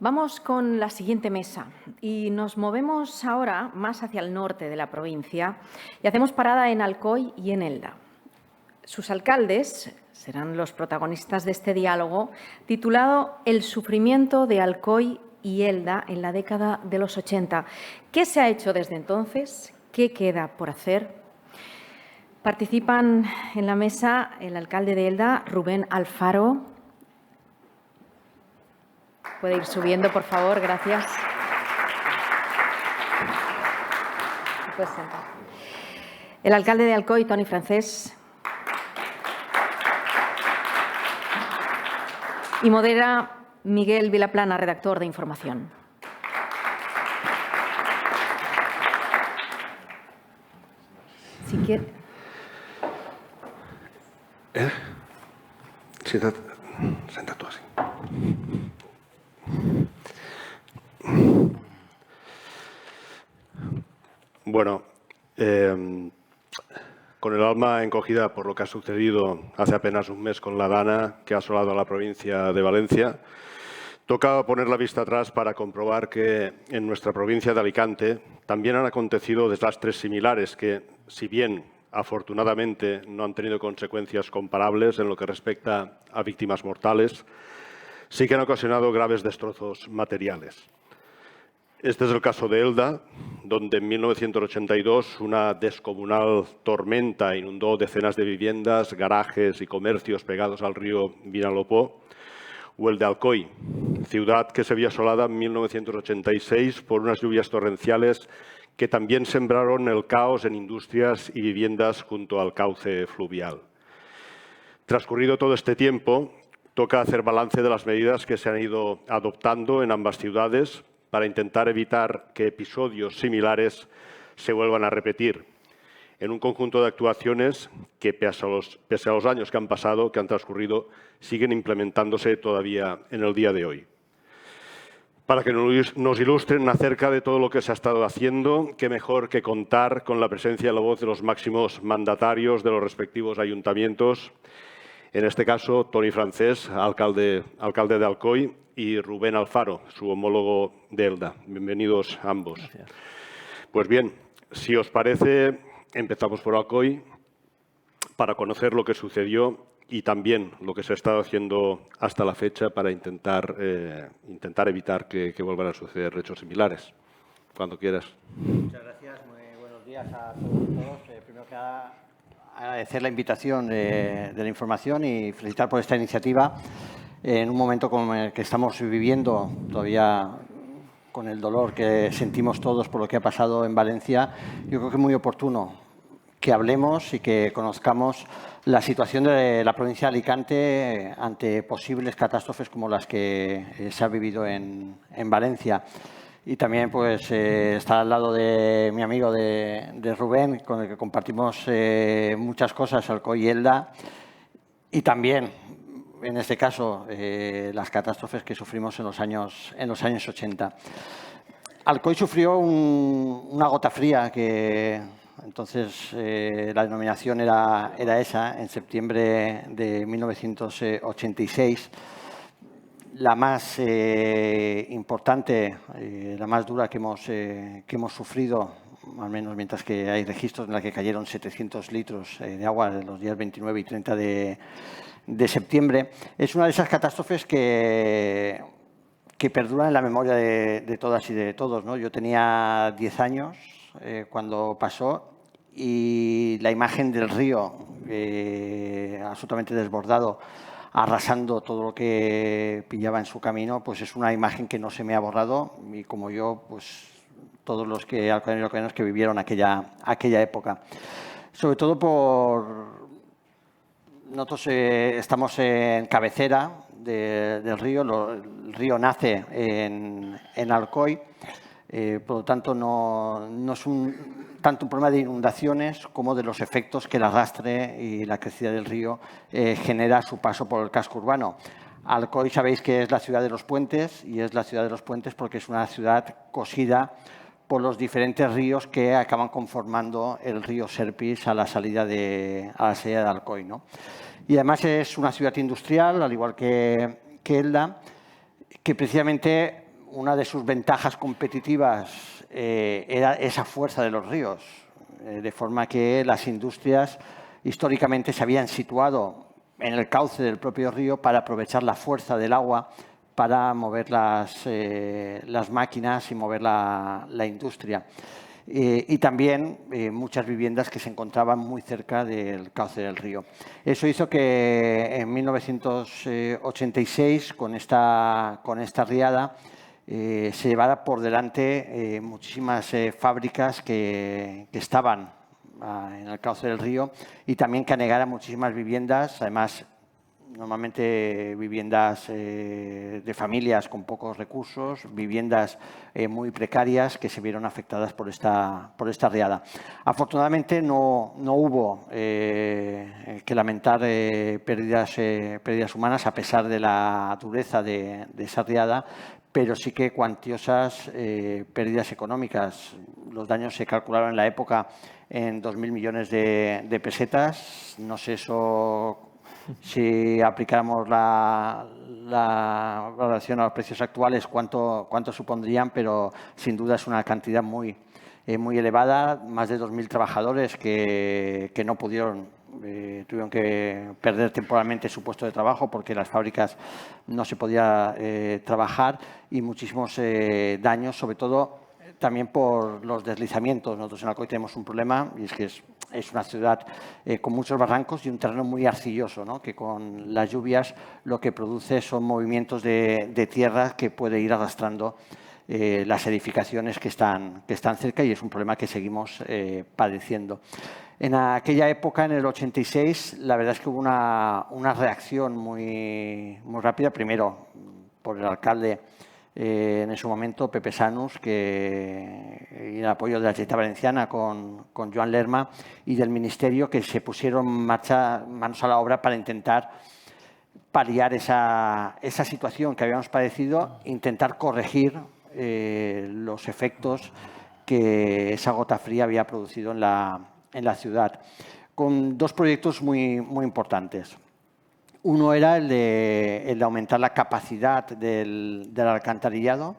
Vamos con la siguiente mesa y nos movemos ahora más hacia el norte de la provincia y hacemos parada en Alcoy y en Elda. Sus alcaldes serán los protagonistas de este diálogo titulado El sufrimiento de Alcoy y Elda en la década de los 80. ¿Qué se ha hecho desde entonces? ¿Qué queda por hacer? Participan en la mesa el alcalde de Elda, Rubén Alfaro. Puede ir subiendo, por favor, gracias. Puedes sentar. El alcalde de Alcoy, Toni Francés. Y modera Miguel Vilaplana, redactor de información. Si quiere. Siéntate tú así. Bueno, con el alma encogida por lo que ha sucedido hace apenas un mes con la Dana que ha asolado a la provincia de Valencia, toca poner la vista atrás para comprobar que en nuestra provincia de Alicante también han acontecido desastres similares que, si bien afortunadamente no han tenido consecuencias comparables en lo que respecta a víctimas mortales, sí que han ocasionado graves destrozos materiales. Este es el caso de Elda, donde en 1982 una descomunal tormenta inundó decenas de viviendas, garajes y comercios pegados al río Vinalopó, o el de Alcoy, ciudad que se vio asolada en 1986 por unas lluvias torrenciales que también sembraron el caos en industrias y viviendas junto al cauce fluvial. Transcurrido todo este tiempo, toca hacer balance de las medidas que se han ido adoptando en ambas ciudades para intentar evitar que episodios similares se vuelvan a repetir, en un conjunto de actuaciones que, pese a los años que han pasado, que han transcurrido, siguen implementándose todavía en el día de hoy. Para que nos ilustren acerca de todo lo que se ha estado haciendo, qué mejor que contar con la presencia y la voz de los máximos mandatarios de los respectivos ayuntamientos, en este caso, Toni Francés, alcalde de Alcoy, y Rubén Alfaro, su homólogo de Elda. Bienvenidos ambos. Gracias. Pues bien, si os parece, empezamos por Alcoy para conocer lo que sucedió y también lo que se ha estado haciendo hasta la fecha para intentar evitar que vuelvan a suceder hechos similares. Cuando quieras. Muchas gracias. Muy buenos días a todos. Primero que nada, agradecer la invitación de la información y felicitar por esta iniciativa en un momento como el que estamos viviendo, todavía con el dolor que sentimos todos por lo que ha pasado en Valencia. Yo creo que es muy oportuno que hablemos y que conozcamos la situación de la provincia de Alicante ante posibles catástrofes como las que se ha vivido en Valencia. Y también pues, está al lado de mi amigo de Rubén, con el que compartimos muchas cosas, Alcoy y Elda, y también, en este caso, las catástrofes que sufrimos en los años 80. Alcoy sufrió una gota fría que entonces la denominación era esa, en septiembre de 1986. La más importante, la más dura que hemos sufrido, al menos mientras que hay registros en la que cayeron 700 litros de agua en los días 29 y 30 de septiembre, es una de esas catástrofes que perduran en la memoria de todas y de todos, ¿no? Yo tenía 10 años cuando pasó y la imagen del río absolutamente desbordado, arrasando todo lo que pillaba en su camino, pues es una imagen que no se me ha borrado y como yo, pues todos los alcoyanos que vivieron aquella época. Sobre todo nosotros estamos en cabecera del río, el río nace en Alcoy, por lo tanto no es tanto un problema de inundaciones como de los efectos que el arrastre y la crecida del río genera a su paso por el casco urbano. Alcoy sabéis que es la ciudad de los puentes y es la ciudad de los puentes porque es una ciudad cosida por los diferentes ríos que acaban conformando el río Serpis a la salida de Alcoy, ¿no? Y además es una ciudad industrial, al igual que Elda, que precisamente una de sus ventajas competitivas era esa fuerza de los ríos, de forma que las industrias históricamente se habían situado en el cauce del propio río para aprovechar la fuerza del agua para mover las máquinas y mover la industria. Y también muchas viviendas que se encontraban muy cerca del cauce del río. Eso hizo que en 1986, con esta riada, se llevara por delante muchísimas fábricas que estaban en el cauce del río y también que anegara muchísimas viviendas, además normalmente viviendas de familias con pocos recursos, viviendas muy precarias que se vieron afectadas por esta riada. Afortunadamente no hubo que lamentar pérdidas humanas a pesar de la dureza de esa riada, pero sí que cuantiosas pérdidas económicas. Los daños se calcularon en la época en 2.000 millones de pesetas. No sé eso, si aplicáramos la valoración a los precios actuales, cuánto supondrían, pero sin duda es una cantidad muy elevada. Más de 2.000 trabajadores que no pudieron, tuvieron que perder temporalmente su puesto de trabajo porque en las fábricas no se podía trabajar, y muchísimos daños, sobre todo también por los deslizamientos. Nosotros en Alcoy tenemos un problema, y es que es una ciudad con muchos barrancos y un terreno muy arcilloso, ¿no? Que con las lluvias lo que produce son movimientos de tierra que puede ir arrastrando las edificaciones que están cerca, y es un problema que seguimos padeciendo. En aquella época, en el 86, la verdad es que hubo una reacción muy rápida, primero por el alcalde en ese momento, Pepe Sanus, y el apoyo de la Generalitat Valenciana con Joan Lerma, y del Ministerio, que se pusieron manos a la obra para intentar paliar esa situación que habíamos padecido, intentar corregir los efectos que esa gota fría había producido en la ciudad, con dos proyectos muy importantes. Uno era el de aumentar la capacidad del alcantarillado,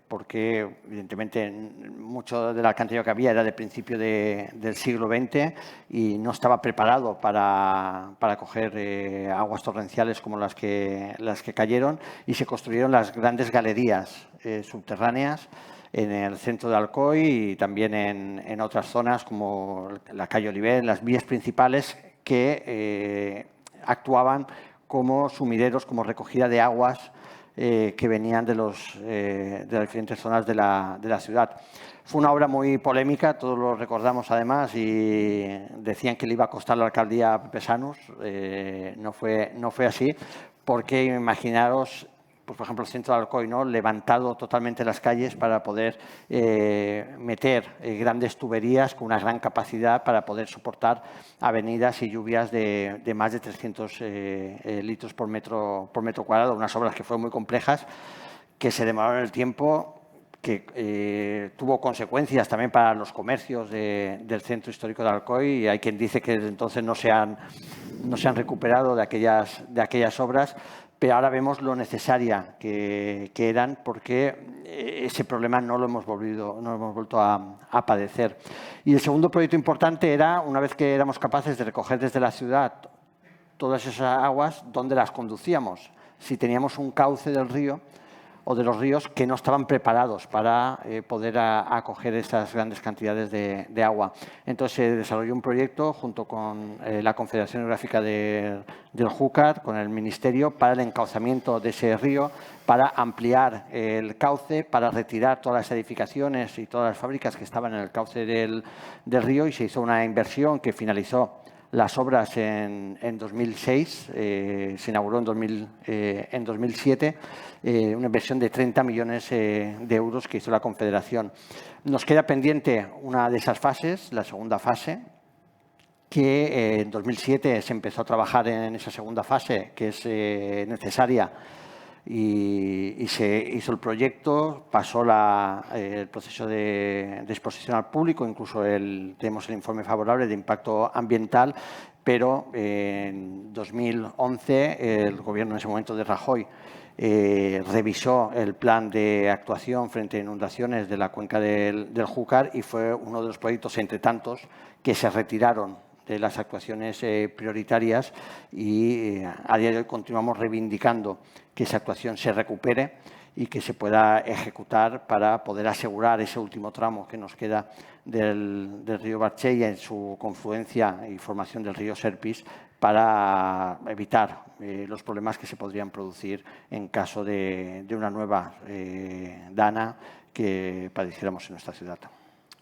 porque evidentemente mucho del alcantarillado que había era de principio del siglo XX y no estaba preparado para acoger aguas torrenciales como las que cayeron, y se construyeron las grandes galerías subterráneas en el centro de Alcoy y también en otras zonas como la calle Oliver, las vías principales que actuaban como sumideros, como recogida de aguas que venían de las diferentes zonas de la ciudad. Fue una obra muy polémica, todos lo recordamos además, y decían que le iba a costar la alcaldía a Pepe Sanus. No fue así, porque imaginaros, pues, por ejemplo, el centro de Alcoy, ¿no?, levantado totalmente las calles para poder meter grandes tuberías con una gran capacidad para poder soportar avenidas y lluvias de más de 300 litros por metro cuadrado. Unas obras que fueron muy complejas, que se demoraron el tiempo, que tuvo consecuencias también para los comercios del centro histórico de Alcoy, y hay quien dice que desde entonces no se han recuperado de aquellas obras. Pero ahora vemos lo necesaria que eran, porque ese problema no lo hemos vuelto a padecer. Y el segundo proyecto importante era, una vez que éramos capaces de recoger desde la ciudad todas esas aguas, ¿dónde las conducíamos? Si teníamos un cauce del río o de los ríos que no estaban preparados para poder acoger esas grandes cantidades de agua. Entonces se desarrolló un proyecto junto con la Confederación Hidrográfica del Júcar, con el Ministerio, para el encauzamiento de ese río, para ampliar el cauce, para retirar todas las edificaciones y todas las fábricas que estaban en el cauce del río, y se hizo una inversión que finalizó las obras en 2006, se inauguró en 2007, una inversión de 30 millones de euros que hizo la Confederación. Nos queda pendiente una de esas fases, la segunda fase, que en 2007 se empezó a trabajar en esa segunda fase, que es necesaria, y se hizo el proyecto, pasó el proceso de exposición al público, incluso tenemos el informe favorable de impacto ambiental, pero en 2011 el gobierno en ese momento de Rajoy revisó el plan de actuación frente a inundaciones de la cuenca del Júcar y fue uno de los proyectos, entre tantos, que se retiraron de las actuaciones prioritarias y a día de hoy continuamos reivindicando que esa actuación se recupere y que se pueda ejecutar para poder asegurar ese último tramo que nos queda del río Barchella en su confluencia y formación del río Serpis para evitar los problemas que se podrían producir en caso de una nueva dana que padeciéramos en nuestra ciudad.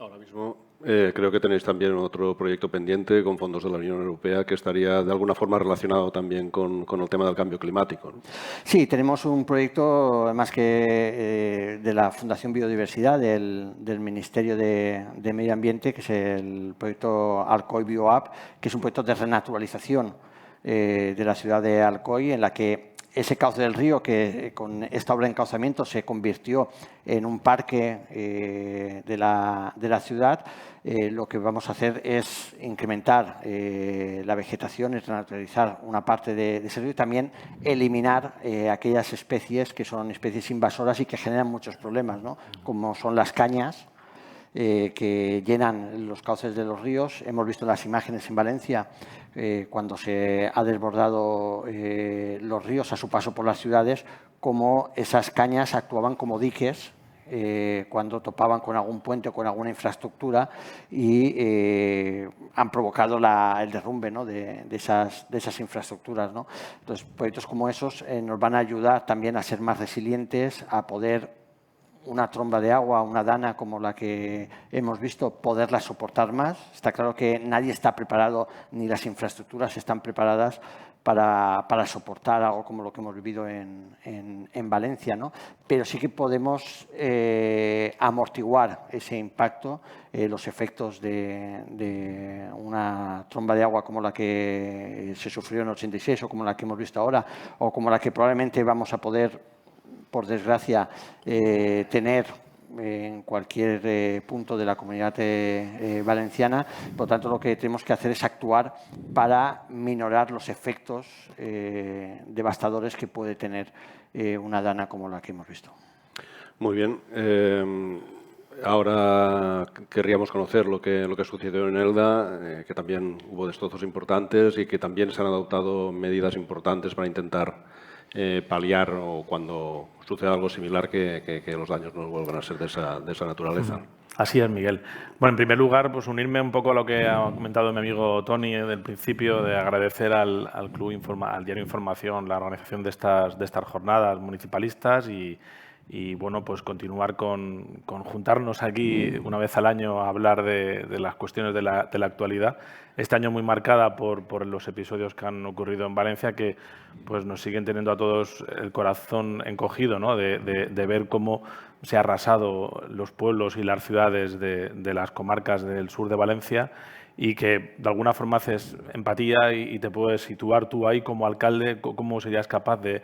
Ahora mismo creo que tenéis también otro proyecto pendiente con fondos de la Unión Europea que estaría de alguna forma relacionado también con el tema del cambio climático, ¿no? Sí, tenemos un proyecto, además que de la Fundación Biodiversidad del Ministerio de Medio Ambiente, que es el proyecto Alcoy BioApp, que es un proyecto de renaturalización de la ciudad de Alcoy, en la que ese cauce del río, que con esta obra de encauzamiento se convirtió en un parque de la ciudad, lo que vamos a hacer es incrementar la vegetación y renaturalizar una parte de ese río y también eliminar aquellas especies que son especies invasoras y que generan muchos problemas, ¿no? Como son las cañas, que llenan los cauces de los ríos. Hemos visto las imágenes en Valencia cuando se ha desbordado los ríos a su paso por las ciudades, cómo esas cañas actuaban como diques cuando topaban con algún puente o con alguna infraestructura y han provocado el derrumbe, ¿no?, de esas infraestructuras, ¿no? Entonces, proyectos como esos nos van a ayudar también a ser más resilientes, a poder una tromba de agua, una dana como la que hemos visto, poderla soportar más. Está claro que nadie está preparado, ni las infraestructuras están preparadas para soportar algo como lo que hemos vivido en Valencia, ¿no? Pero sí que podemos amortiguar ese impacto, los efectos de una tromba de agua como la que se sufrió en el 86 o como la que hemos visto ahora o como la que probablemente vamos a poder, por desgracia, tener en cualquier punto de la comunidad valenciana. Por lo tanto, lo que tenemos que hacer es actuar para minorar los efectos devastadores que puede tener una dana como la que hemos visto. Muy bien. Ahora querríamos conocer lo que sucedió en Elda, que también hubo destrozos importantes y que también se han adoptado medidas importantes para intentar paliar o cuando suceda algo similar que los daños no vuelvan a ser de esa naturaleza. Así es, Miguel. Bueno, en primer lugar, pues unirme un poco a lo que ha comentado mi amigo Toni del principio, de agradecer al Club al Diario Información la organización de estas jornadas municipalistas y bueno, pues continuar con juntarnos aquí una vez al año a hablar de las cuestiones de la actualidad. Este año muy marcada por los episodios que han ocurrido en Valencia, que pues nos siguen teniendo a todos el corazón encogido, ¿no?, de ver cómo se ha arrasado los pueblos y las ciudades de las comarcas del sur de Valencia y que de alguna forma haces empatía y te puedes situar tú ahí como alcalde, cómo serías capaz de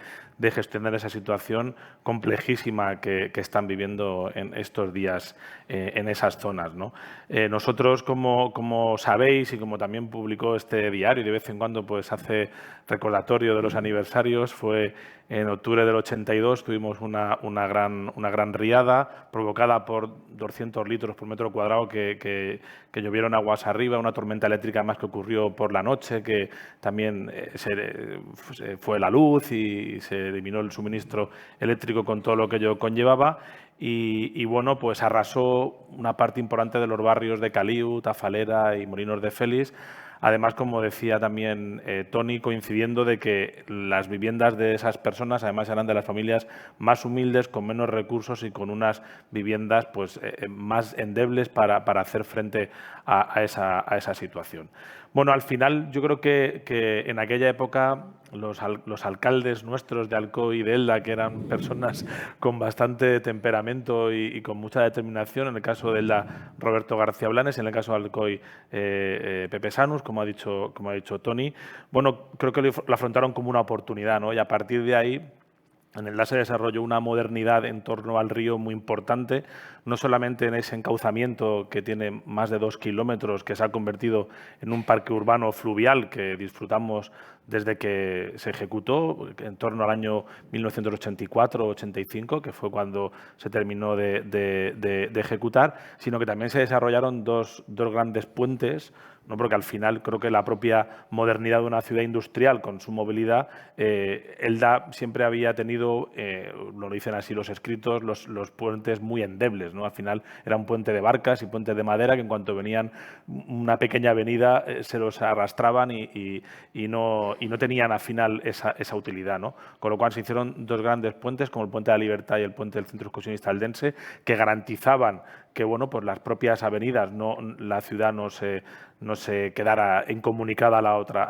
gestionar esa situación complejísima que están viviendo en estos días en esas zonas, ¿no? Nosotros, como sabéis y como también publicó este diario y de vez en cuando pues hace recordatorio de los aniversarios, fue en octubre del 82, tuvimos una gran riada provocada por 200 litros por metro cuadrado que llovieron aguas arriba, una tormenta eléctrica más que ocurrió por la noche, que también se fue la luz y se eliminó el suministro eléctrico con todo lo que ello conllevaba. Y bueno, pues arrasó una parte importante de los barrios de Caliu, Tafalera y Molinos de Félix. Además, como decía también Toni, coincidiendo de que las viviendas de esas personas además eran de las familias más humildes, con menos recursos y con unas viviendas pues, más endebles para hacer frente a esa situación. Bueno, al final yo creo que en aquella época los alcaldes nuestros de Alcoy y de Elda, que eran personas con bastante temperamento y con mucha determinación, en el caso de Elda Roberto García Blanes, en el caso de Alcoy Pepe Sanus, como ha dicho Toni, bueno, creo que lo afrontaron como una oportunidad, ¿no? Y a partir de ahí En Elda se desarrolló una modernidad en torno al río muy importante, no solamente en ese encauzamiento que tiene más de 2 kilómetros, que se ha convertido en un parque urbano fluvial que disfrutamos desde que se ejecutó, en torno al año 1984-85, que fue cuando se terminó de ejecutar, sino que también se desarrollaron dos grandes puentes, ¿no? Porque al final creo que la propia modernidad de una ciudad industrial con su movilidad, Elda siempre había tenido, lo dicen así los escritos, los puentes muy endebles, ¿no? Al final era un puente de barcas y puentes de madera que en cuanto venían una pequeña avenida se los arrastraban y no tenían al final esa utilidad, ¿no? Con lo cual se hicieron dos grandes puentes, como el Puente de la Libertad y el Puente del Centro Excursionista Eldense, que garantizaban que pues las propias avenidas, la ciudad no se quedara incomunicada a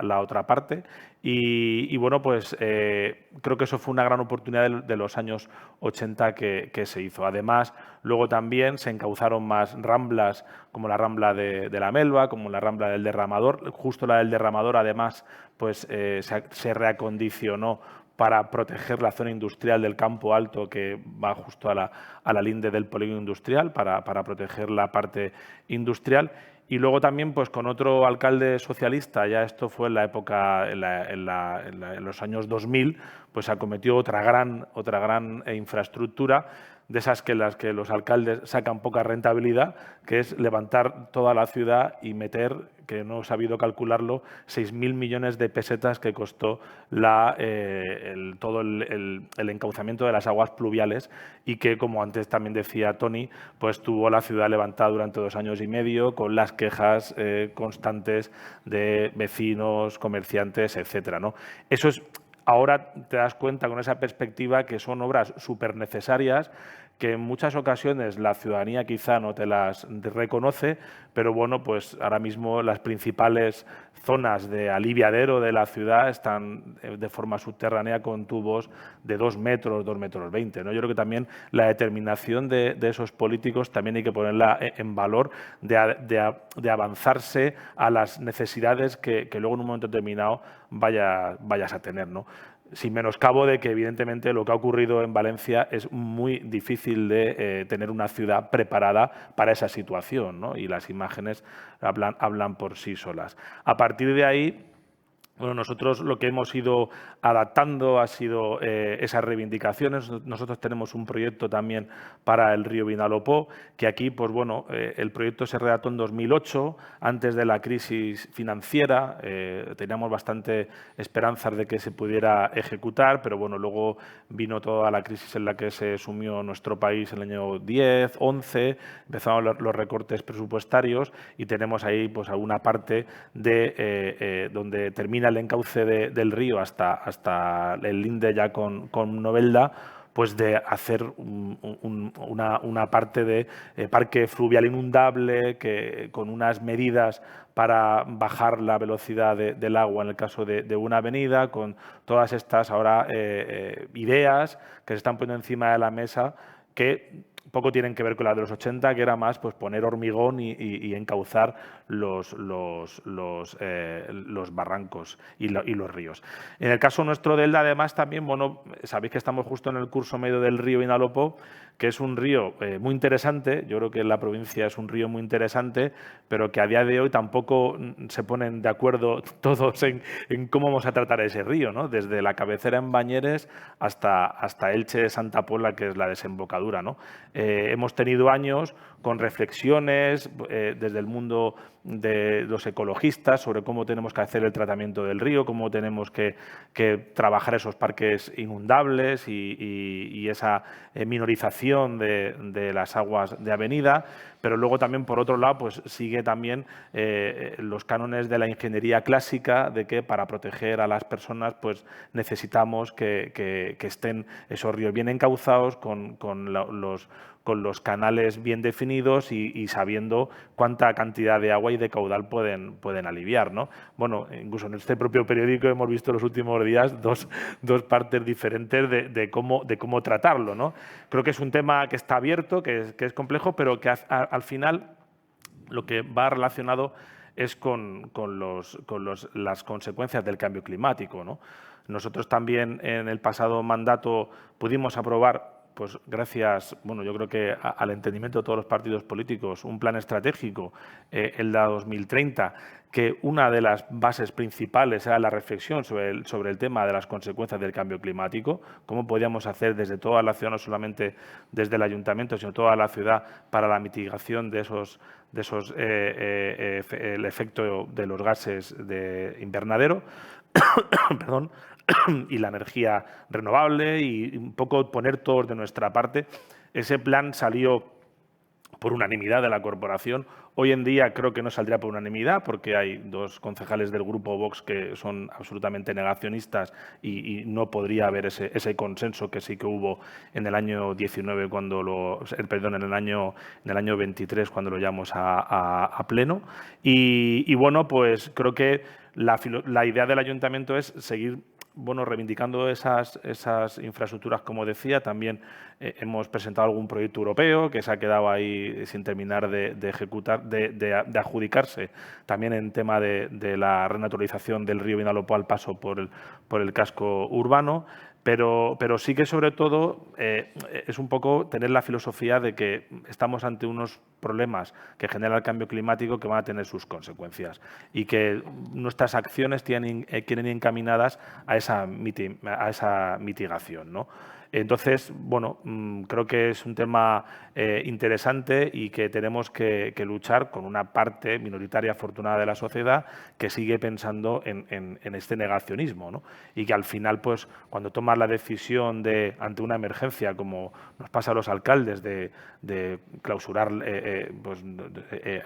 la otra parte. Y bueno, pues creo que eso fue una gran oportunidad de los años 80 que se hizo. Además, luego también se encauzaron más ramblas, como la Rambla de la Melva, como la Rambla del Derramador. Justo la del Derramador, además, pues se reacondicionó para proteger la zona industrial del Campo Alto, que va justo a la linde del polígono industrial, para proteger la parte industrial. Y luego también, pues con otro alcalde socialista, ya esto fue en la época, en los años 2000, pues se acometió otra gran infraestructura, de esas que las que los alcaldes sacan poca rentabilidad, que es levantar toda la ciudad y meter, que no he sabido calcularlo, 6.000 millones de pesetas que costó todo el encauzamiento de las aguas pluviales y que, como antes también decía Toni, pues tuvo la ciudad levantada durante 2 años y medio con las quejas constantes de vecinos, comerciantes, etcétera, ¿no? Eso es... Ahora te das cuenta con esa perspectiva que son obras súper necesarias, que en muchas ocasiones la ciudadanía quizá no te las reconoce, pero bueno, pues ahora mismo las principales zonas de aliviadero de la ciudad están de forma subterránea con tubos de 2 metros, 2,20 metros, ¿no? Yo creo que también la determinación de esos políticos también hay que ponerla en valor, de avanzarse a las necesidades que luego en un momento determinado vayas a tener, ¿no? Sin menoscabo de que, evidentemente, lo que ha ocurrido en Valencia es muy difícil de tener una ciudad preparada para esa situación, ¿no? Y las imágenes hablan por sí solas. A partir de ahí, bueno, nosotros lo que hemos ido adaptando ha sido esas reivindicaciones. Nosotros tenemos un proyecto también para el río Vinalopó, que aquí, pues bueno, el proyecto se redactó en 2008, antes de la crisis financiera. Teníamos bastante esperanzas de que se pudiera ejecutar, pero bueno, luego vino toda la crisis en la que se sumió nuestro país en el año 10, 11, empezaron los recortes presupuestarios y tenemos ahí pues alguna parte de donde termina el encauce del río hasta el linde ya con Novelda, pues de hacer una parte de parque fluvial inundable con unas medidas para bajar la velocidad del agua en el caso de una avenida, con todas estas ahora ideas que se están poniendo encima de la mesa que poco tienen que ver con las de los 80, que era más pues poner hormigón y encauzar los barrancos y los ríos. En el caso nuestro de Elda, además, también, bueno, sabéis que estamos justo en el curso medio del río Vinalopó, que es un río muy interesante. Yo creo que en la provincia es un río muy interesante, pero que a día de hoy tampoco se ponen de acuerdo todos en cómo vamos a tratar ese río, ¿no? Desde la cabecera en Bañeres hasta Elche, Santa Pola, que es la desembocadura, ¿no? Hemos tenido años con reflexiones desde el mundo de los ecologistas sobre cómo tenemos que hacer el tratamiento del río, cómo tenemos que trabajar esos parques inundables y esa minorización de las aguas de avenida, pero luego también, por otro lado, pues sigue también los cánones de la ingeniería clásica, de que para proteger a las personas pues necesitamos que estén esos ríos bien encauzados, con los canales bien definidos y sabiendo cuánta cantidad de agua y de caudal pueden aliviar, ¿no? Bueno, incluso en este propio periódico hemos visto en los últimos días dos partes diferentes de cómo tratarlo, ¿no? Creo que es un tema que está abierto, que es complejo, pero que al final lo que va relacionado es con las consecuencias del cambio climático, ¿no? Nosotros también en el pasado mandato pudimos aprobar, pues gracias, bueno, yo creo que al entendimiento de todos los partidos políticos, un plan estratégico, ELDA 2030, que una de las bases principales era la reflexión sobre el tema de las consecuencias del cambio climático, cómo podíamos hacer desde toda la ciudad, no solamente desde el ayuntamiento, sino toda la ciudad, para la mitigación de el efecto de los gases de invernadero, perdón, y la energía renovable y un poco poner todos de nuestra parte. Ese plan salió por unanimidad de la corporación. Hoy en día creo que no saldría por unanimidad porque hay 2 concejales del grupo Vox que son absolutamente negacionistas y no podría haber ese consenso que sí que hubo en el año 19 perdón, en el año 23 cuando lo llevamos a pleno. Y bueno, pues creo que la idea del ayuntamiento es seguir reivindicando esas infraestructuras, como decía. También hemos presentado algún proyecto europeo que se ha quedado ahí sin terminar de ejecutar, de adjudicarse, también en tema de la renaturalización del río Vinalopó al paso por el casco urbano. Pero sí que, sobre todo, es un poco tener la filosofía de que estamos ante unos problemas que genera el cambio climático que van a tener sus consecuencias y que nuestras acciones quieren ir encaminadas a esa mitigación, ¿no? Entonces, bueno, creo que es un tema interesante y que tenemos que luchar con una parte minoritaria afortunada de la sociedad que sigue pensando en este negacionismo, ¿no? Y que al final, pues, cuando tomas la decisión ante una emergencia, como nos pasa a los alcaldes, de clausurar,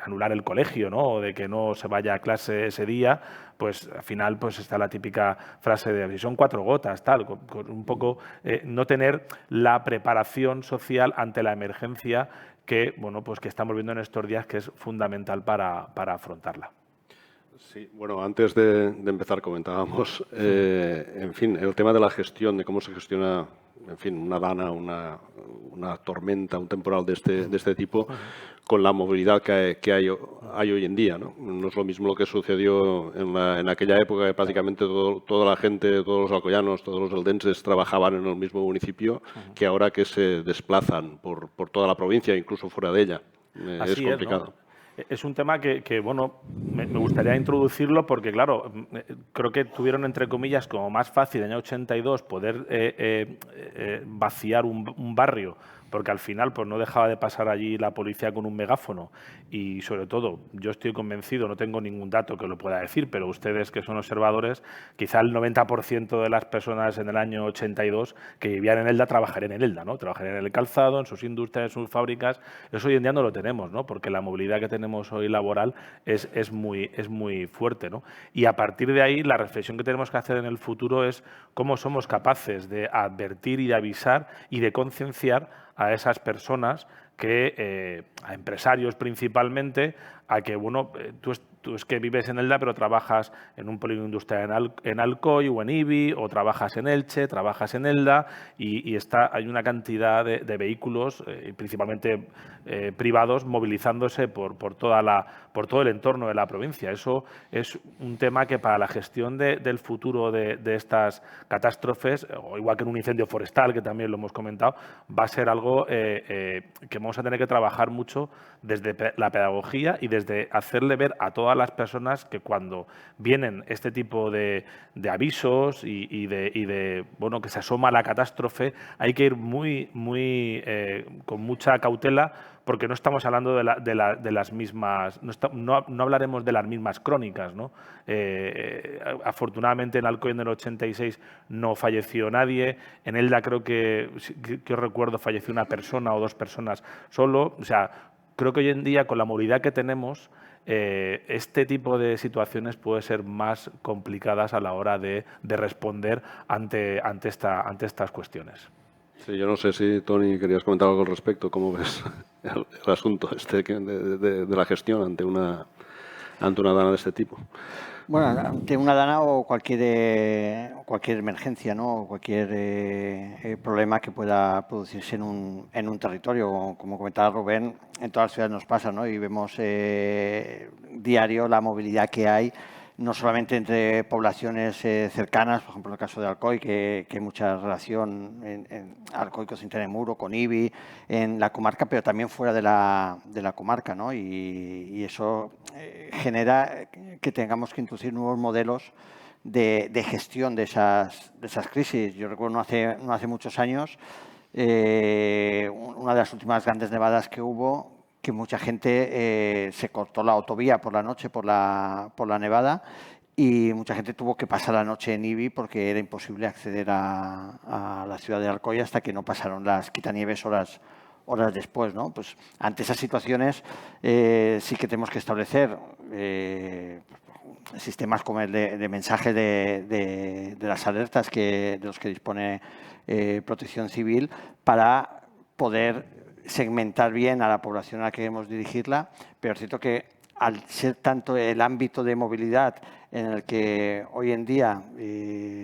anular el colegio, ¿no? O de que no se vaya a clase ese día, pues al final pues está la típica frase de si son 4 gotas, tal, con un poco no tener la preparación social ante la emergencia que, bueno, pues que estamos viendo en estos días, que es fundamental para afrontarla. Sí, bueno, antes de empezar comentábamos, en fin, el tema de la gestión, de cómo se gestiona, en fin, una dana, una tormenta, un temporal de este tipo, con la movilidad que hay hoy en día, ¿no? No es lo mismo lo que sucedió en aquella época, que prácticamente toda la gente, todos los alcoyanos, todos los eldenses trabajaban en el mismo municipio, que ahora que se desplazan por toda la provincia, incluso fuera de ella. Es complicado. ¿No? Es un tema que bueno, me gustaría introducirlo porque, claro, creo que tuvieron, entre comillas, como más fácil en el año 82 poder vaciar un barrio, porque al final pues no dejaba de pasar allí la policía con un megáfono y, sobre todo, yo estoy convencido, no tengo ningún dato que lo pueda decir, pero ustedes que son observadores, quizá el 90% de las personas en el año 82 que vivían en Elda trabajarían en Elda, ¿no? Trabajarían en el calzado, en sus industrias, en sus fábricas. Eso hoy en día no lo tenemos, ¿no? Porque la movilidad que tenemos hoy laboral es muy fuerte, ¿no? Y a partir de ahí, la reflexión que tenemos que hacer en el futuro es cómo somos capaces de advertir y de avisar y de concienciar a esas personas a empresarios principalmente, a que, bueno, tú es que vives en Elda pero trabajas en un polígono industrial en Alcoy o en Ibi, o trabajas en Elche, trabajas en Elda y hay una cantidad de vehículos, principalmente privados, movilizándose por todo el entorno de la provincia. Eso es un tema que para la gestión del futuro de estas catástrofes, o igual que en un incendio forestal, que también lo hemos comentado, va a ser algo que vamos a tener que trabajar mucho desde la pedagogía y desde hacerle ver a todas las personas que cuando vienen este tipo de avisos y de bueno, que se asoma la catástrofe, hay que ir con mucha cautela, porque no estamos hablando de las mismas, no hablaremos de las mismas crónicas, ¿no? Afortunadamente en Alcoy en el 86 no falleció nadie, en Elda creo que os recuerdo falleció una persona o 2 personas solo. O sea, creo que hoy en día, con la movilidad que tenemos, este tipo de situaciones puede ser más complicadas a la hora de responder ante estas cuestiones. Sí, yo no sé si, Toni, querías comentar algo al respecto. ¿Cómo ves el asunto de la gestión ante una dana de este tipo? Bueno, ante una dana o cualquier emergencia, ¿no? Cualquier problema que pueda producirse en un territorio. Como comentaba Rubén, en todas las ciudades nos pasa, ¿no? Y vemos diario la movilidad que hay no solamente entre poblaciones cercanas, por ejemplo, en el caso de Alcoy, que hay mucha relación en Alcoy con Cinta de Muro, con Ibi, en la comarca, pero también fuera de la comarca, ¿no? Y eso genera que tengamos que introducir nuevos modelos de gestión de esas crisis. Yo recuerdo no hace muchos años, una de las últimas grandes nevadas que hubo, que mucha gente se cortó la autovía por la noche por la nevada y mucha gente tuvo que pasar la noche en Ibi porque era imposible acceder a la ciudad de Alcoy hasta que no pasaron las quitanieves horas después, ¿no? Pues ante esas situaciones sí que tenemos que establecer sistemas como el de mensaje de las alertas de los que dispone Protección Civil para poder segmentar bien a la población a la que queremos dirigirla, pero es cierto que al ser tanto el ámbito de movilidad en el que hoy en día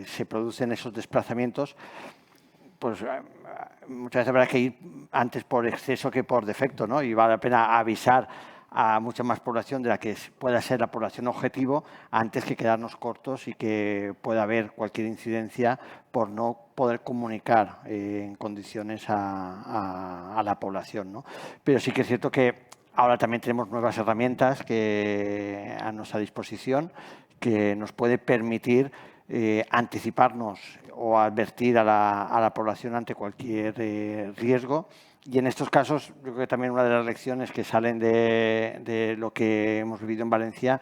se producen esos desplazamientos, pues muchas veces habrá que ir antes por exceso que por defecto, ¿no? Y vale la pena avisar a mucha más población de la que pueda ser la población objetivo antes que quedarnos cortos y que pueda haber cualquier incidencia por no poder comunicar en condiciones a la población, ¿no? Pero sí que es cierto que ahora también tenemos nuevas herramientas a nuestra disposición que nos puede permitir anticiparnos o advertir a la población ante cualquier riesgo. Y en estos casos, yo creo que también una de las lecciones que salen de lo que hemos vivido en Valencia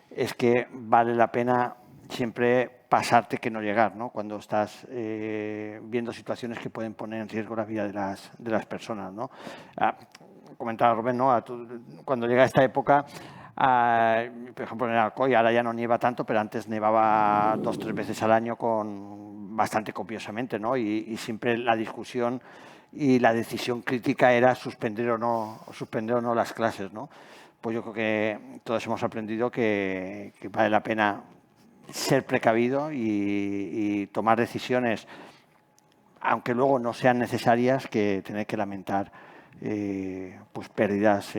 es que vale la pena siempre pasarte que no llegar, ¿no? Cuando estás viendo situaciones que pueden poner en riesgo la vida de las personas, ¿no? Comentaba Rubén, ¿no? Cuando llega esta época, por ejemplo en Alcoy, ahora ya no nieva tanto, pero antes nevaba 2 o 3 veces al año bastante copiosamente, ¿no? Y siempre la discusión y la decisión crítica era suspender o no las clases, ¿no? Pues yo creo que todos hemos aprendido que vale la pena ser precavido y tomar decisiones, aunque luego no sean necesarias, que tener que lamentar pues pérdidas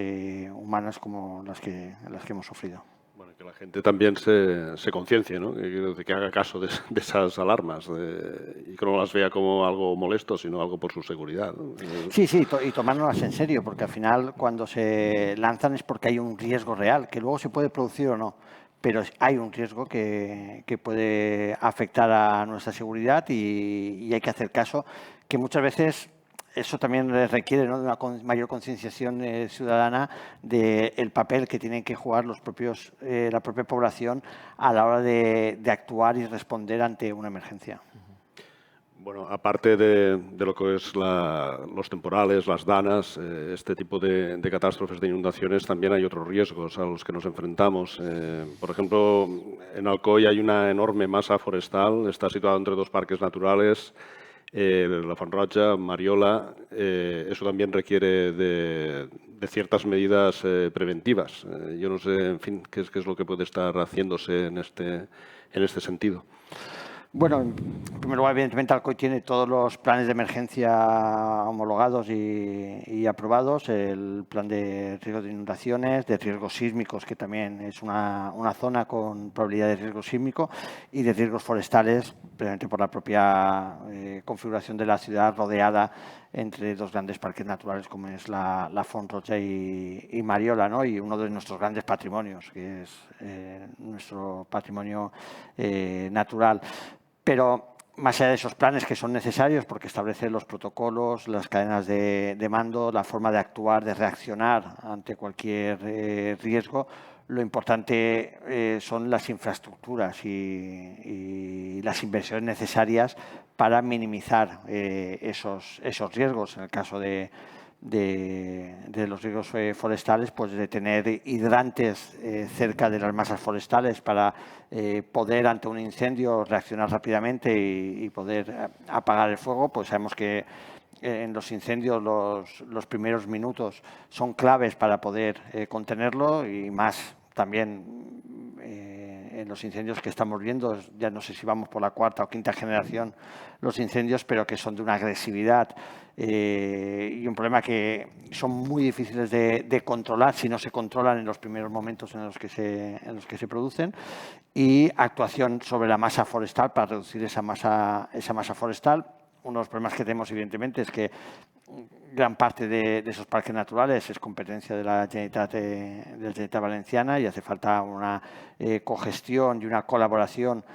humanas como las que hemos sufrido. Bueno, que la gente también se conciencie, ¿no? Que haga caso de esas alarmas y que no las vea como algo molesto, sino algo por su seguridad, ¿no? Sí, y tomárnoslas en serio, porque al final cuando se lanzan es porque hay un riesgo real, que luego se puede producir o no, pero hay un riesgo que puede afectar a nuestra seguridad y hay que hacer caso, que muchas veces eso también requiere, ¿no?, de una mayor concienciación ciudadana del papel que tienen que jugar la propia población a la hora de actuar y responder ante una emergencia. Bueno, aparte de lo que es los temporales, las danas, este tipo de catástrofes de inundaciones, también hay otros riesgos a los que nos enfrentamos. Por ejemplo, en Alcoy hay una enorme masa forestal, está situado entre 2 parques naturales, la Font Roja, Mariola. Eso también requiere de ciertas medidas preventivas. Yo no sé, en fin, qué es lo que puede estar haciéndose en este sentido. Bueno, en primer lugar, evidentemente, Alcoy tiene todos los planes de emergencia homologados y aprobados, el plan de riesgo de inundaciones, de riesgos sísmicos, que también es una zona con probabilidad de riesgo sísmico, y de riesgos forestales, precisamente por la propia configuración de la ciudad rodeada entre 2 grandes parques naturales como es la Font Roja y Mariola, ¿no? Y uno de nuestros grandes patrimonios, que es nuestro patrimonio natural. Pero más allá de esos planes que son necesarios porque establecen los protocolos, las cadenas de mando, la forma de actuar, de reaccionar ante cualquier riesgo, lo importante son las infraestructuras y las inversiones necesarias para minimizar esos riesgos. En el caso de los riesgos forestales, pues de tener hidrantes cerca de las masas forestales para poder ante un incendio reaccionar rápidamente y poder apagar el fuego. Pues sabemos que en los incendios los primeros minutos son claves para poder contenerlo y más también en los incendios que estamos viendo. Ya no sé si vamos por la cuarta o quinta generación los incendios, pero que son de una agresividad y un problema que son muy difíciles de controlar si no se controlan en los primeros momentos en los que se producen, y actuación sobre la masa forestal para reducir esa masa forestal. Uno de los problemas que tenemos, evidentemente, es que gran parte de esos parques naturales es competencia de la Generalitat Valenciana y hace falta una cogestión y una colaboración,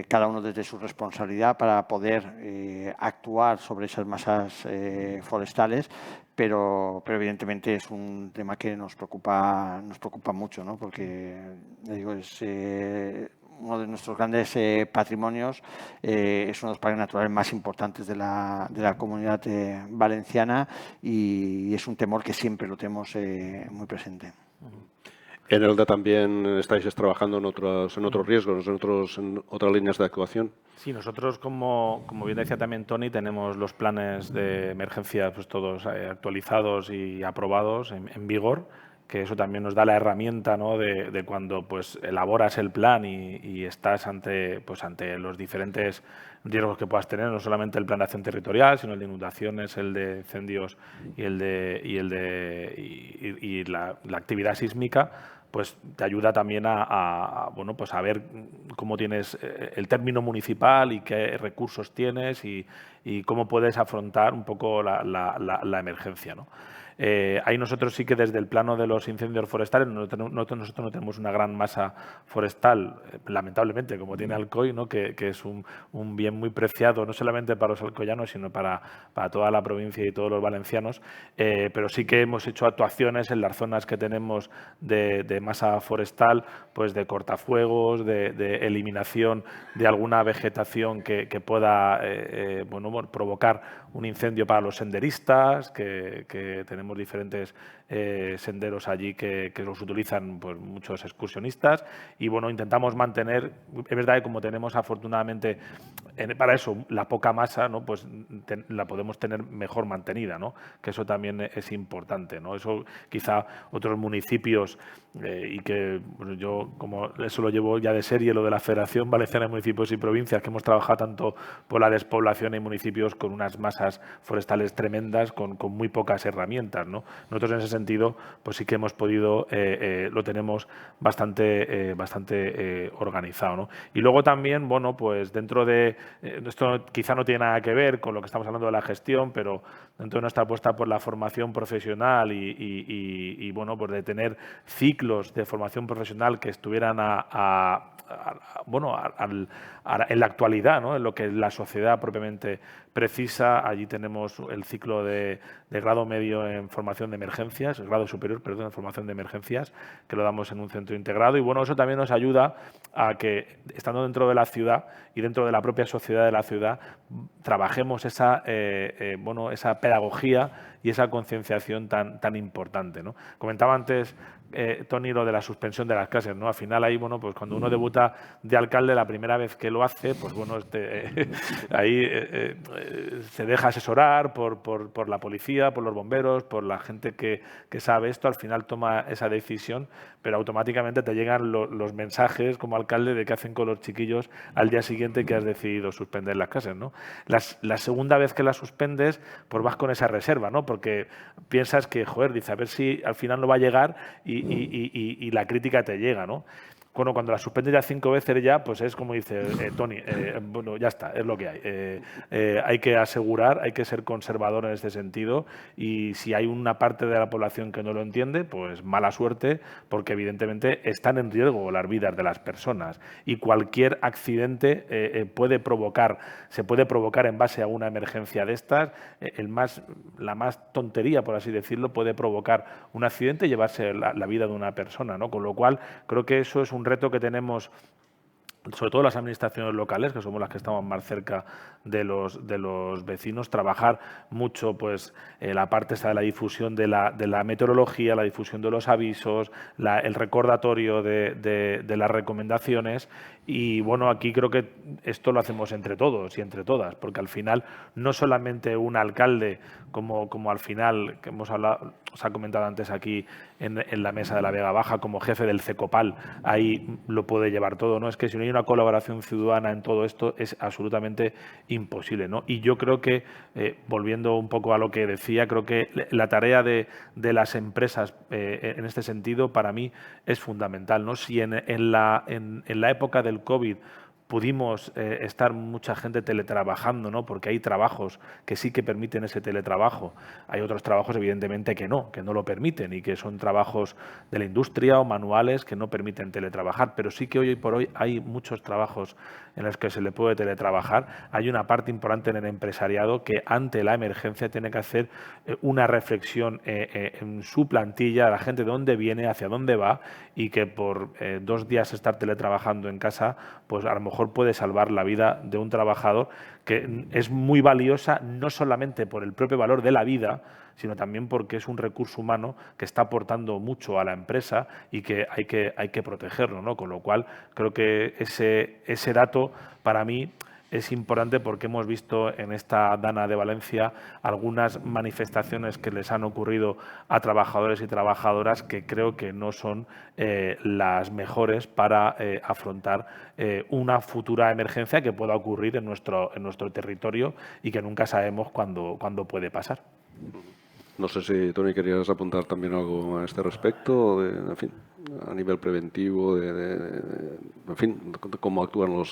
cada uno desde su responsabilidad, para poder actuar sobre esas masas forestales, pero evidentemente es un tema que nos preocupa mucho, ¿no? Porque digo, es uno de nuestros grandes patrimonios, es uno de los parques naturales más importantes de la comunidad valenciana, y es un temor que siempre lo tenemos muy presente. En Elda también estáis trabajando en otros riesgos, en otras líneas de actuación. Sí, nosotros, como bien decía también Toni, tenemos los planes de emergencia pues todos actualizados y aprobados en vigor, que eso también nos da la herramienta, ¿no?, de cuando pues elaboras el plan y estás ante los diferentes riesgos que puedas tener, no solamente el plan de acción territorial, sino el de inundaciones, el de incendios y la actividad sísmica, pues te ayuda también a ver cómo tienes el término municipal y qué recursos tienes y cómo puedes afrontar un poco la emergencia, ¿no? Ahí nosotros sí que desde el plano de los incendios forestales, nosotros no tenemos una gran masa forestal, lamentablemente, como tiene Alcoy, ¿no?, que es un bien muy preciado, no solamente para los alcoyanos, sino para toda la provincia y todos los valencianos, pero sí que hemos hecho actuaciones en las zonas que tenemos de masa forestal, pues de cortafuegos, de eliminación de alguna vegetación que pueda provocar un incendio para los senderistas, que tenemos diferentes senderos allí que los utilizan pues muchos excursionistas, y bueno, intentamos mantener, es verdad que como tenemos afortunadamente para eso la poca masa, ¿no?, pues la podemos tener mejor mantenida, ¿no?, que eso también es importante, ¿no? Eso quizá otros municipios, y que bueno, yo como eso lo llevo ya de serie, lo de la Federación Valenciana de Municipios y Provincias, que hemos trabajado tanto por la despoblación en municipios con unas masas forestales tremendas, con muy pocas herramientas, ¿no? Nosotros en ese sentido pues sí que hemos podido, lo tenemos bastante organizado, ¿no? Y luego también, bueno, pues dentro de, esto quizá no tiene nada que ver con lo que estamos hablando de la gestión, pero dentro de nuestra apuesta por la formación profesional y bueno, pues de tener ciclos de formación profesional que estuvieran en la actualidad, ¿no?, en lo que la sociedad propiamente precisa. Allí tenemos el ciclo de grado medio en formación de emergencias, el grado superior, perdón, en formación de emergencias, que lo damos en un centro integrado, y bueno, eso también nos ayuda a que, estando dentro de la ciudad y dentro de la propia sociedad de la ciudad, trabajemos esa pedagogía y esa concienciación tan importante, ¿no? Comentaba antes Toni lo de la suspensión de las clases, ¿no? Al final ahí, bueno, pues cuando uno debuta de alcalde la primera vez que lo hace, pues bueno, ahí se deja asesorar por la policía, por los bomberos, por la gente que sabe esto. Al final toma esa decisión, pero automáticamente te llegan los mensajes como alcalde de qué hacen con los chiquillos al día siguiente que has decidido suspender las clases, ¿no? La segunda vez que las suspendes, pues vas con esa reserva, ¿no? Porque piensas que, joder, dice, a ver si al final no va a llegar y la crítica te llega, ¿no? Bueno, cuando la suspendes ya 5 veces ya, pues es como dice Toni, bueno, ya está, es lo que hay. Hay que asegurar, hay que ser conservador en este sentido, y si hay una parte de la población que no lo entiende, pues mala suerte, porque evidentemente están en riesgo las vidas de las personas, y cualquier accidente se puede provocar en base a una emergencia de estas. La más tontería, por así decirlo, puede provocar un accidente y llevarse la vida de una persona, ¿no? Con lo cual, creo que eso es un reto que tenemos sobre todo las administraciones locales, que somos las que estamos más cerca de los vecinos, trabajar mucho pues, la parte esta de la difusión de la meteorología, la difusión de los avisos, el recordatorio de las recomendaciones. Y bueno, aquí creo que esto lo hacemos entre todos y entre todas, porque al final no solamente un alcalde, como al final que hemos hablado, os ha comentado antes aquí en la mesa de la Vega Baja, como jefe del CECOPAL, ahí lo puede llevar todo, ¿no? Es que si no hay una colaboración ciudadana en todo esto es absolutamente imposible, ¿no? Y yo creo que, volviendo un poco a lo que decía, creo que la tarea de las empresas en este sentido para mí es fundamental, ¿no? Si en la época del COVID pudimos estar mucha gente teletrabajando, ¿no? Porque hay trabajos que sí que permiten ese teletrabajo. Hay otros trabajos, evidentemente, que no lo permiten y que son trabajos de la industria o manuales que no permiten teletrabajar. Pero sí que hoy por hoy hay muchos trabajos en los que se le puede teletrabajar. Hay una parte importante en el empresariado que ante la emergencia tiene que hacer una reflexión en su plantilla, la gente de dónde viene, hacia dónde va, y que por 2 días estar teletrabajando en casa, pues a lo mejor puede salvar la vida de un trabajador, que es muy valiosa no solamente por el propio valor de la vida, sino también porque es un recurso humano que está aportando mucho a la empresa y que hay que protegerlo, ¿no? Con lo cual, creo que ese dato para mí es importante porque hemos visto en esta Dana de Valencia algunas manifestaciones que les han ocurrido a trabajadores y trabajadoras que creo que no son las mejores para afrontar una futura emergencia que pueda ocurrir en nuestro territorio y que nunca sabemos cuándo puede pasar. No sé si, Toni, querías apuntar también algo a este respecto, en fin, a nivel preventivo, en fin, cómo actúan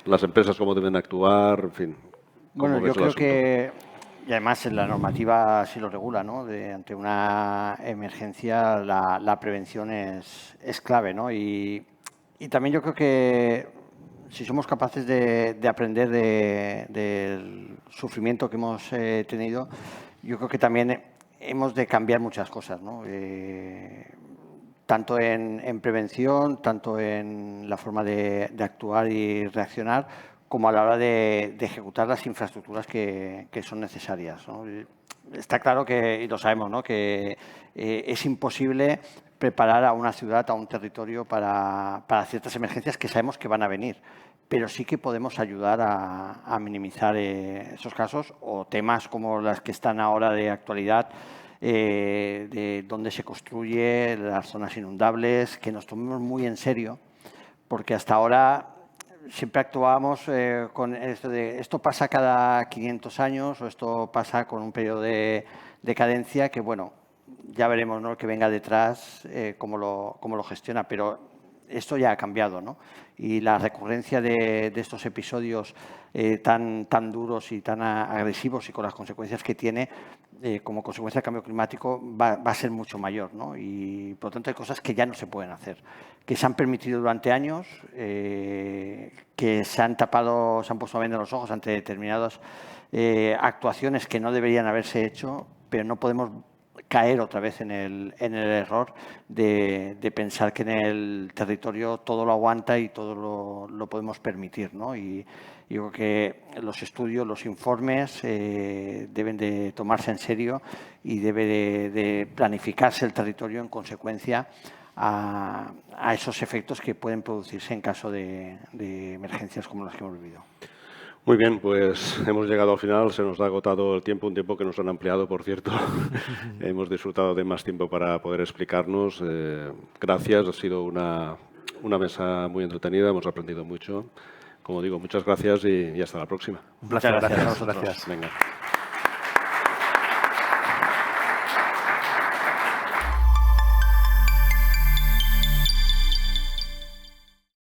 las empresas, cómo deben actuar, en fin. Bueno, yo creo que, y además la normativa sí lo regula, ¿no? Ante una emergencia la prevención es clave, ¿no? Y también yo creo que si somos capaces de aprender del sufrimiento que hemos tenido, yo creo que también hemos de cambiar muchas cosas, ¿no? Tanto en prevención, tanto en la forma de actuar y reaccionar, como a la hora de ejecutar las infraestructuras que son necesarias, ¿no? Está claro que, y lo sabemos, ¿no? Que es imposible preparar a una ciudad, a un territorio para ciertas emergencias que sabemos que van a venir, pero sí que podemos ayudar a minimizar esos casos o temas como las que están ahora de actualidad, de dónde se construye, las zonas inundables, que nos tomemos muy en serio, porque hasta ahora siempre actuábamos con esto de esto pasa cada 500 años o esto pasa con un periodo de cadencia que, bueno, ya veremos, ¿no?, el que venga detrás, cómo lo gestiona, pero esto ya ha cambiado, ¿no? Y la recurrencia de estos episodios tan duros y tan agresivos y con las consecuencias que tiene, como consecuencia del cambio climático, va a ser mucho mayor, ¿no? Y por lo tanto hay cosas que ya no se pueden hacer, que se han permitido durante años, que se han puesto a vender los ojos ante determinadas actuaciones que no deberían haberse hecho, pero no podemos caer otra vez en el error de pensar que en el territorio todo lo aguanta y todo lo podemos permitir, ¿no? Y yo creo que los estudios, los informes deben de tomarse en serio y debe de planificarse el territorio en consecuencia a esos efectos que pueden producirse en caso de emergencias como las que hemos vivido. Muy bien, pues hemos llegado al final, se nos ha agotado el tiempo, un tiempo que nos han ampliado, por cierto. Hemos disfrutado de más tiempo para poder explicarnos. Gracias, ha sido una mesa muy entretenida, hemos aprendido mucho. Como digo, muchas gracias y hasta la próxima. Un placer, Muchas gracias. gracias. Venga.